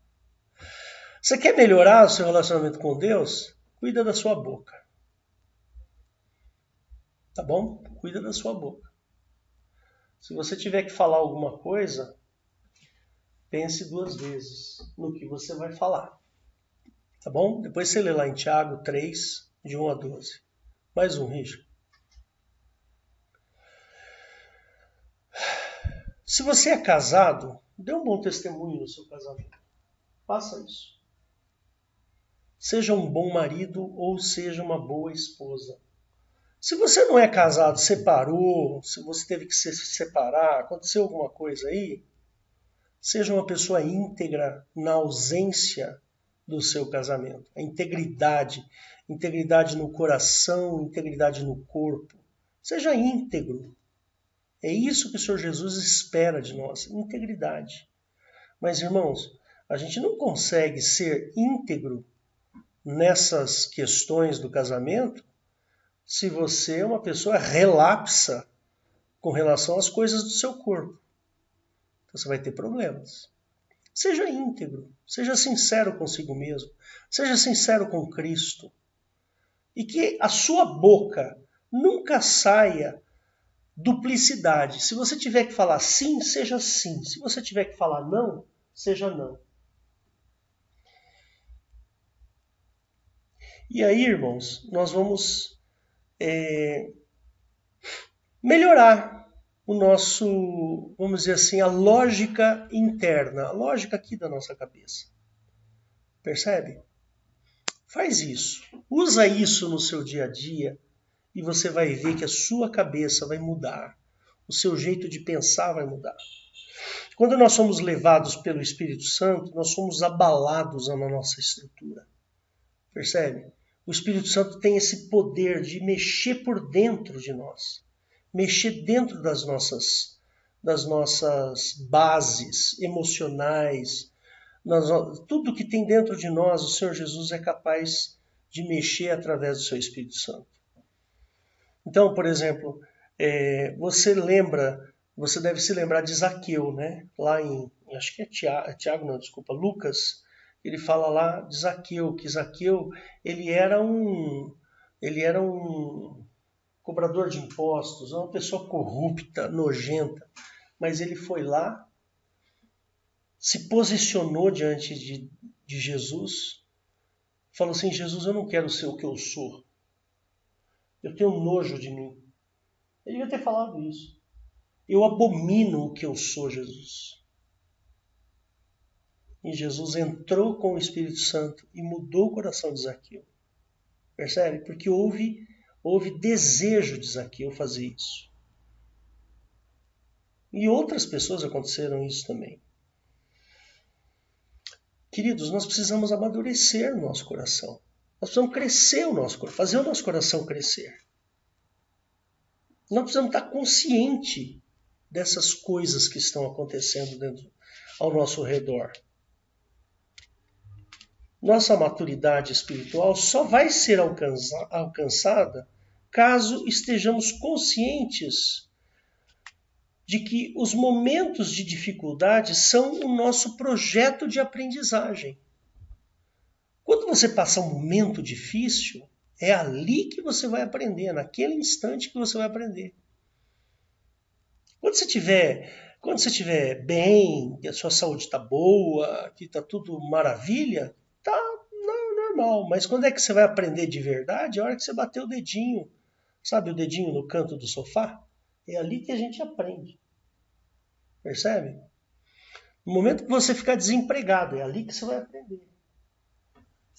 Você quer melhorar o seu relacionamento com Deus? Cuida da sua boca. Tá bom? Cuida da sua boca. Se você tiver que falar alguma coisa, pense 2 vezes no que você vai falar. Tá bom? Depois você lê lá em Tiago 3, de 1 a 12. Mais um, Richard. Se você é casado, dê um bom testemunho no seu casamento. Faça isso. Seja um bom marido ou seja uma boa esposa. Se você não é casado, separou, se você teve que se separar, aconteceu alguma coisa aí, seja uma pessoa íntegra na ausência do seu casamento. A integridade no coração, integridade no corpo. Seja íntegro. É isso que o Senhor Jesus espera de nós, integridade. Mas, irmãos, a gente não consegue ser íntegro nessas questões do casamento se você é uma pessoa relapsa com relação às coisas do seu corpo. Então você vai ter problemas. Seja íntegro, seja sincero consigo mesmo, seja sincero com Cristo. E que a sua boca nunca saia duplicidade. Se você tiver que falar sim, seja sim. Se você tiver que falar não, seja não. E aí, irmãos, nós vamos melhorar o nosso, vamos dizer assim, a lógica interna, a lógica aqui da nossa cabeça. Percebe? Faz isso. Usa isso no seu dia a dia e você vai ver que a sua cabeça vai mudar. O seu jeito de pensar vai mudar. Quando nós somos levados pelo Espírito Santo, nós somos abalados na nossa estrutura. Percebe? O Espírito Santo tem esse poder de mexer por dentro de nós. Mexer dentro das nossas bases emocionais. Tudo que tem dentro de nós, o Senhor Jesus é capaz de mexer através do seu Espírito Santo. Então, por exemplo, você deve se lembrar de Zaqueu, né? Lá em, acho que é Tiago, não, desculpa, Lucas, ele fala lá de Zaqueu, que Zaqueu, ele era um cobrador de impostos, uma pessoa corrupta, nojenta, mas ele foi lá, se posicionou diante de Jesus, falou assim, Jesus, eu não quero ser o que eu sou, eu tenho nojo de mim. Ele devia ter falado isso. Eu abomino o que eu sou, Jesus. E Jesus entrou com o Espírito Santo e mudou o coração de Zaqueu. Percebe? Porque houve desejo de Zaqueu fazer isso. E outras pessoas aconteceram isso também. Queridos, nós precisamos amadurecer o nosso coração. Nós precisamos crescer o nosso coração, fazer o nosso coração crescer. Nós precisamos estar conscientes dessas coisas que estão acontecendo ao nosso redor. Nossa maturidade espiritual só vai ser alcançada caso estejamos conscientes de que os momentos de dificuldade são o nosso projeto de aprendizagem. Quando você passar um momento difícil, é ali que você vai aprender, é naquele instante que você vai aprender. Quando você estiver bem, que a sua saúde está boa, que está tudo maravilha, tá normal. Mas quando é que você vai aprender de verdade? É a hora que você bater o dedinho, sabe o dedinho no canto do sofá? É ali que a gente aprende. Percebe? No momento que você ficar desempregado, é ali que você vai aprender.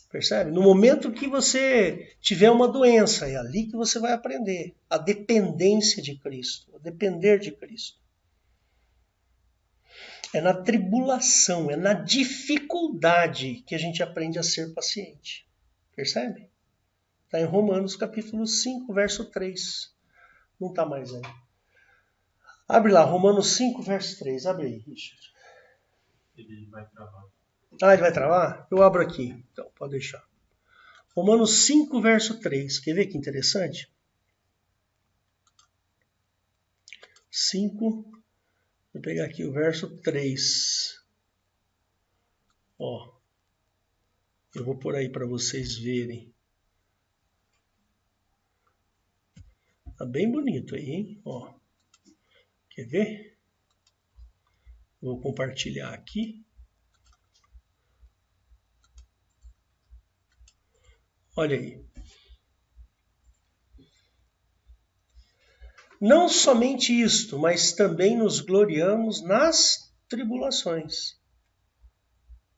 Percebe? No momento que você tiver uma doença, é ali que você vai aprender a dependência de Cristo, a depender de Cristo. É na tribulação, é na dificuldade que a gente aprende a ser paciente. Percebe? Está em Romanos capítulo 5, verso 3. Não está mais aí. Abre lá, Romanos 5, verso 3. Abre aí, Richard. Ele vai travar. Ah, ele vai travar? Eu abro aqui. Então, pode deixar. Romanos 5, verso 3. Quer ver que interessante? 5, vou pegar aqui o verso 3. Ó, eu vou pôr aí para vocês verem. Tá bem bonito aí, hein? Ó, quer ver? Vou compartilhar aqui. Olha aí. Não somente isto, mas também nos gloriamos nas tribulações.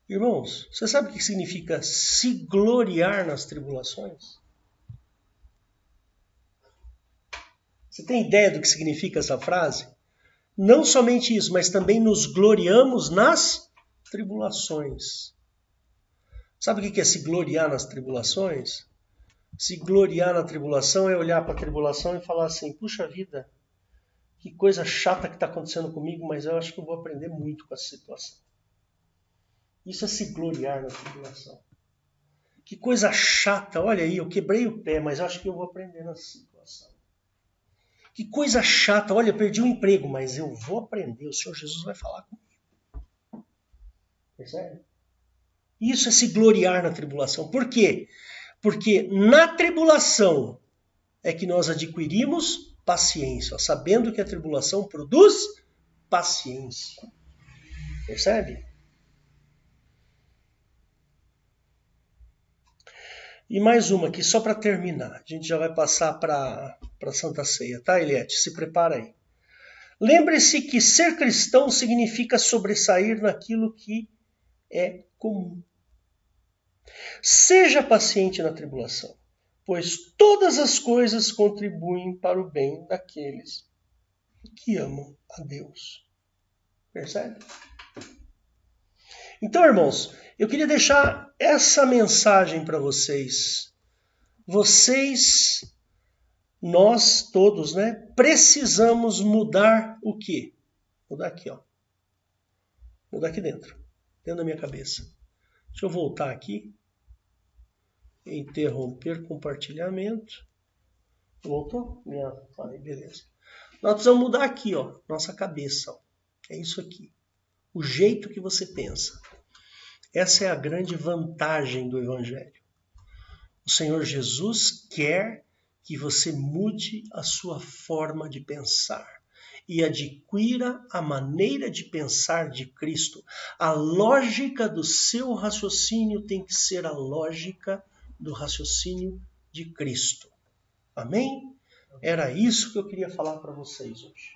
Irmãos, você sabe o que significa se gloriar nas tribulações? Você tem ideia do que significa essa frase? Não somente isso, mas também nos gloriamos nas tribulações. Sabe o que é se gloriar nas tribulações? Se gloriar na tribulação é olhar para a tribulação e falar assim, puxa vida, que coisa chata que está acontecendo comigo, mas eu acho que eu vou aprender muito com essa situação. Isso é se gloriar na tribulação. Que coisa chata, olha aí, eu quebrei o pé, mas eu acho que eu vou aprender nessa situação. Que coisa chata, olha, eu perdi o emprego, mas eu vou aprender, o Senhor Jesus vai falar comigo. Percebe? Isso é se gloriar na tribulação. Por quê? Porque na tribulação é que nós adquirimos paciência, sabendo que a tribulação produz paciência. Percebe? E mais uma aqui, só para terminar. A gente já vai passar para a Santa Ceia, tá, Eliette? Se prepara aí. Lembre-se que ser cristão significa sobressair naquilo que é comum. Seja paciente na tribulação, pois todas as coisas contribuem para o bem daqueles que amam a Deus. Percebe? Então, irmãos, eu queria deixar essa mensagem para vocês. Nós todos, né, precisamos mudar o quê? Mudar aqui, ó. Mudar aqui dentro da minha cabeça. Deixa eu voltar aqui. Interromper compartilhamento. Voltou? Beleza. Nós precisamos mudar aqui, ó, nossa cabeça. Ó. É isso aqui. O jeito que você pensa. Essa é a grande vantagem do Evangelho. O Senhor Jesus quer que você mude a sua forma de pensar e adquira a maneira de pensar de Cristo. A lógica do seu raciocínio tem que ser a lógica do raciocínio de Cristo. Amém? Era isso que eu queria falar para vocês hoje.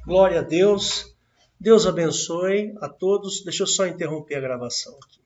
Glória a Deus. Deus abençoe a todos. Deixa eu só interromper a gravação aqui.